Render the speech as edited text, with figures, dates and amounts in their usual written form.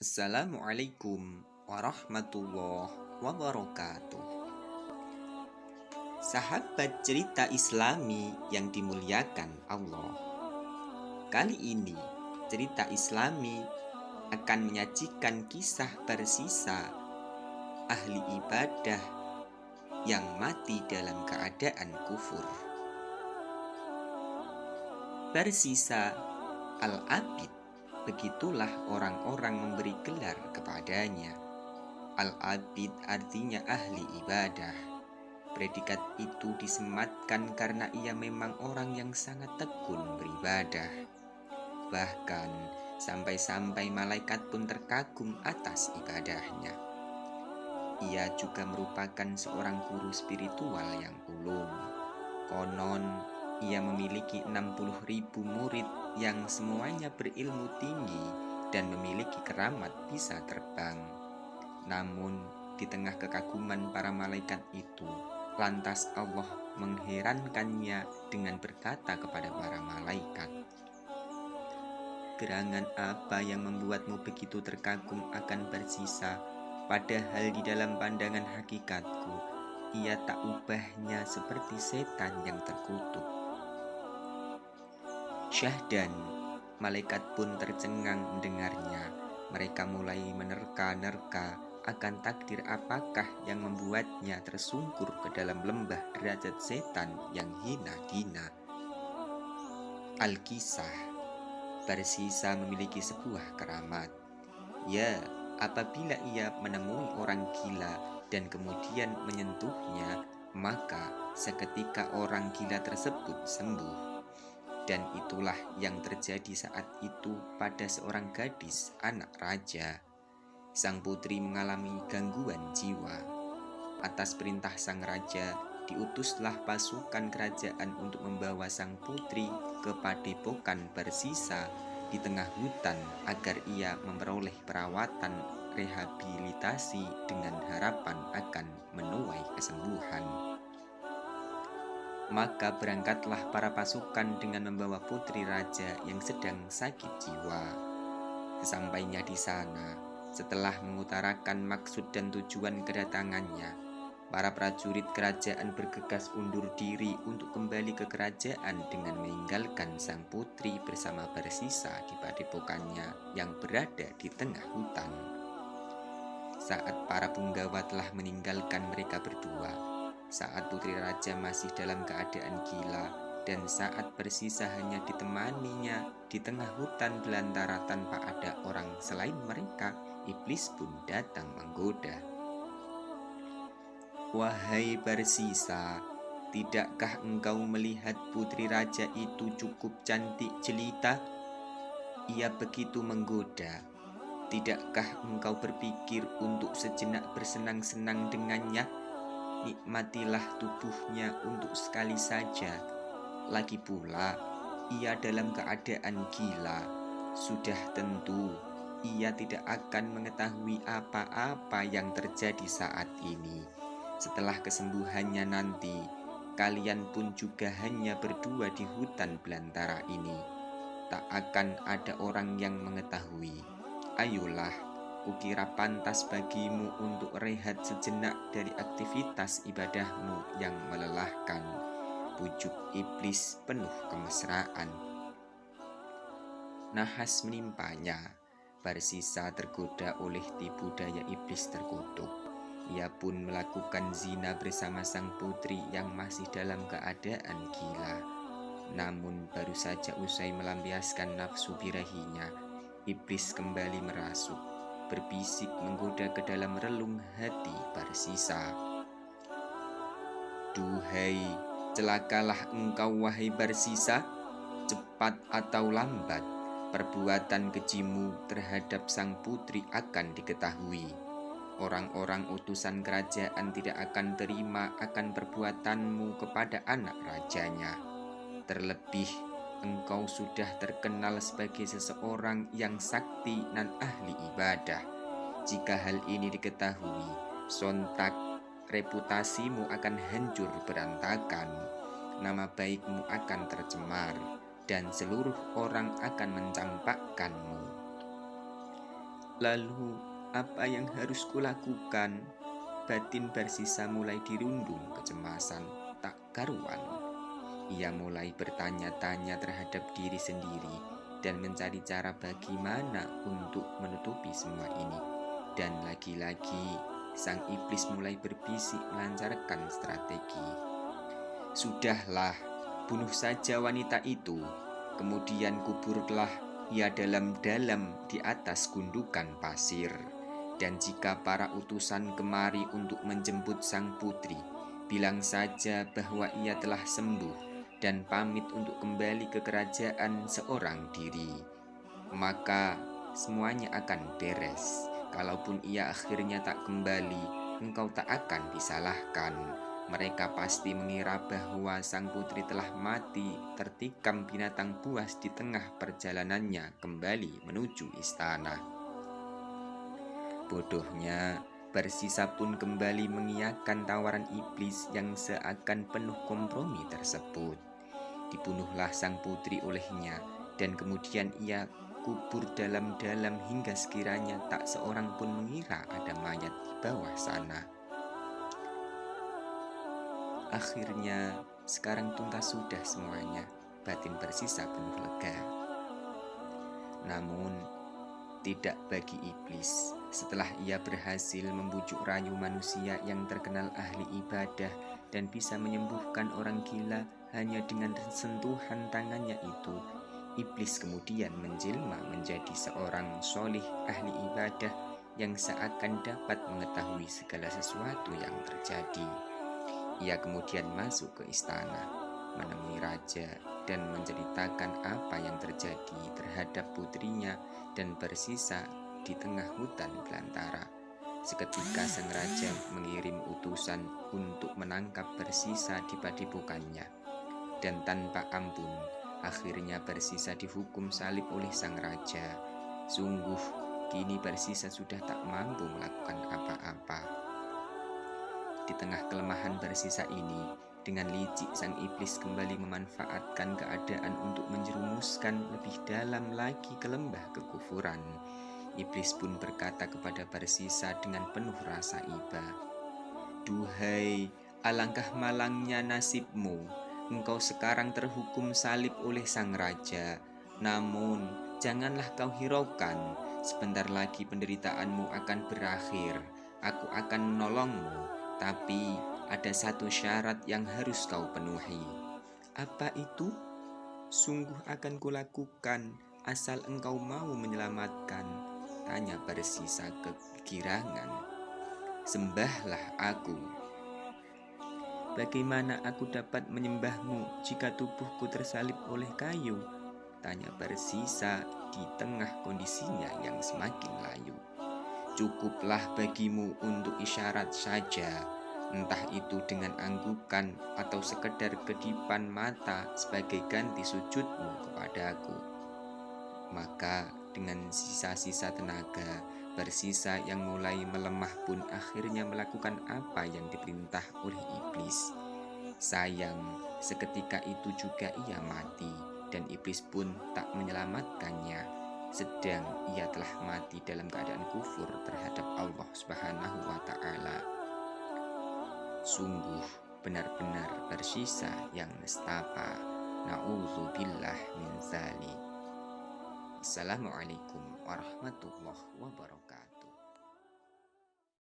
Assalamualaikum warahmatullahi wabarakatuh. Sahabat cerita Islami yang dimuliakan Allah. Kali ini cerita Islami akan menyajikan kisah bersisa ahli ibadah yang mati dalam keadaan kufur. Bersisa Al-Abid, begitulah orang-orang memberi gelar kepadanya. Al-Abid artinya ahli ibadah. Predikat itu disematkan karena ia memang orang yang sangat tekun beribadah. Bahkan sampai-sampai malaikat pun terkagum atas ibadahnya. Ia juga merupakan seorang guru spiritual yang ulung. Konon ia memiliki 60.000 murid yang semuanya berilmu tinggi dan memiliki keramat bisa terbang. Namun di tengah kekaguman para malaikat itu, lantas Allah mengherankannya dengan berkata kepada para malaikat, "Gerangan apa yang membuatmu begitu terkagum akan bersisa, padahal di dalam pandangan hakikatku, ia tak ubahnya seperti setan yang terkutuk." Syahdan, malaikat pun tercengang mendengarnya. Mereka mulai menerka-nerka akan takdir apakah yang membuatnya tersungkur ke dalam lembah derajat setan yang hina-hina. Al-Kisah, bersisa memiliki sebuah keramat. Ya, apabila ia menemui orang gila dan kemudian menyentuhnya, maka seketika orang gila tersebut sembuh. Dan itulah yang terjadi saat itu pada seorang gadis anak raja. Sang putri mengalami gangguan jiwa. Atas perintah sang raja, diutuslah pasukan kerajaan untuk membawa sang putri ke padepokan bersisa di tengah hutan agar ia memperoleh perawatan rehabilitasi dengan harapan akan menuai kesembuhan. Maka berangkatlah para pasukan dengan membawa putri raja yang sedang sakit jiwa. Sesampainya di sana, setelah mengutarakan maksud dan tujuan kedatangannya, para prajurit kerajaan bergegas undur diri untuk kembali ke kerajaan dengan meninggalkan sang putri bersama bersisa di padepokannya yang berada di tengah hutan. Saat para punggawa telah meninggalkan mereka berdua, saat putri raja masih dalam keadaan gila, dan saat bersisa hanya ditemaninya di tengah hutan belantara tanpa ada orang selain mereka, iblis pun datang menggoda. "Wahai bersisa, tidakkah engkau melihat putri raja itu cukup cantik jelita?" Ia begitu menggoda. "Tidakkah engkau berpikir untuk sejenak bersenang-senang dengannya? Nikmatilah tubuhnya untuk sekali saja. Lagi pula, ia dalam keadaan gila. Sudah tentu, ia tidak akan mengetahui apa-apa yang terjadi saat ini. Setelah kesembuhannya nanti, kalian pun juga hanya berdua di hutan belantara ini. Tak akan ada orang yang mengetahui. Ayolah, kukira pantas bagimu untuk rehat sejenak dari aktivitas ibadahmu yang melelahkan," pujuk iblis penuh kemesraan. Nahas menimpanya. Bersisa tergoda oleh tipu daya iblis terkutuk. Ia pun melakukan zina bersama sang putri yang masih dalam keadaan gila. Namun baru saja usai melampiaskan nafsu birahinya, iblis kembali merasuk, berbisik menggoda ke dalam relung hati bersisa. "Duhai, celakalah engkau wahai bersisa. Cepat atau lambat, perbuatan kejimu terhadap sang putri akan diketahui. Orang-orang utusan kerajaan tidak akan terima akan perbuatanmu kepada anak rajanya. Terlebih, engkau sudah terkenal sebagai seseorang yang sakti dan ahli ibadah. Jika hal ini diketahui, sontak reputasimu akan hancur berantakan, nama baikmu akan tercemar, dan seluruh orang akan mencampakkanmu." Lalu apa yang harus kulakukan? Batin Barsisa mulai dirundung kecemasan tak karuan. Ia mulai bertanya-tanya terhadap diri sendiri dan mencari cara bagaimana untuk menutupi semua ini. Dan lagi-lagi sang iblis mulai berbisik melancarkan strategi. Sudahlah, bunuh saja wanita itu. Kemudian kuburlah ia dalam-dalam di atas gundukan pasir. Dan jika para utusan kemari untuk menjemput sang putri, bilang saja bahwa ia telah sembuh dan pamit untuk kembali ke kerajaan seorang diri. Maka semuanya akan beres. Kalaupun ia akhirnya tak kembali, engkau tak akan disalahkan. Mereka pasti mengira bahwa sang putri telah mati tertikam binatang buas di tengah perjalanannya kembali menuju istana. Bodohnya, Barsisa pun kembali mengiyakan tawaran iblis yang seakan penuh kompromi tersebut. Dibunuhlah sang putri olehnya, dan kemudian ia kubur dalam-dalam hingga sekiranya tak seorang pun mengira ada mayat di bawah sana. Akhirnya, sekarang tuntas sudah semuanya. Batin Barsisa penuh lega. Namun, tidak bagi iblis. Setelah ia berhasil membujuk rayu manusia yang terkenal ahli ibadah dan bisa menyembuhkan orang gila hanya dengan sentuhan tangannya itu, iblis kemudian menjelma menjadi seorang solih ahli ibadah yang seakan dapat mengetahui segala sesuatu yang terjadi. Ia kemudian masuk ke istana, menemui raja dan menceritakan apa yang terjadi terhadap putrinya dan Barsisa di tengah hutan belantara. Seketika sang raja mengirim utusan untuk menangkap Barsisa di padepokannya. Dan tanpa ampun, akhirnya Barsisa dihukum salib oleh sang raja. Sungguh, kini Barsisa sudah tak mampu melakukan apa-apa. Di tengah kelemahan Barsisa ini, dengan licik sang iblis kembali memanfaatkan keadaan untuk menjerumuskan lebih dalam lagi ke lembah kekufuran. Iblis pun berkata kepada Barsisa dengan penuh rasa iba, "Duhai, alangkah malangnya nasibmu. Engkau sekarang terhukum salib oleh sang raja. Namun, janganlah kau hiraukan. Sebentar lagi penderitaanmu akan berakhir. Aku akan menolongmu. Tapi ada satu syarat yang harus kau penuhi." "Apa itu?" "Sungguh akan kulakukan asal engkau mau menyelamatkan," tanya Barsisa kegirangan. "Sembahlah aku." "Bagaimana aku dapat menyembahmu jika tubuhku tersalib oleh kayu?" tanya Barsisa di tengah kondisinya yang semakin layu. "Cukuplah bagimu untuk isyarat saja, entah itu dengan anggukan atau sekedar kedipan mata sebagai ganti sujudmu kepadaku." Maka dengan sisa-sisa tenaga, Barsisa yang mulai melemah pun akhirnya melakukan apa yang diperintah oleh iblis. Sayang, seketika itu juga ia mati dan iblis pun tak menyelamatkannya. Sedang ia telah mati dalam keadaan kufur terhadap Allah Subhanahu wa Ta'ala. Sungguh benar-benar Barsisa yang nestapa. Na'udzubillah min dzalik. Assalamualaikum warahmatullahi wabarakatuh.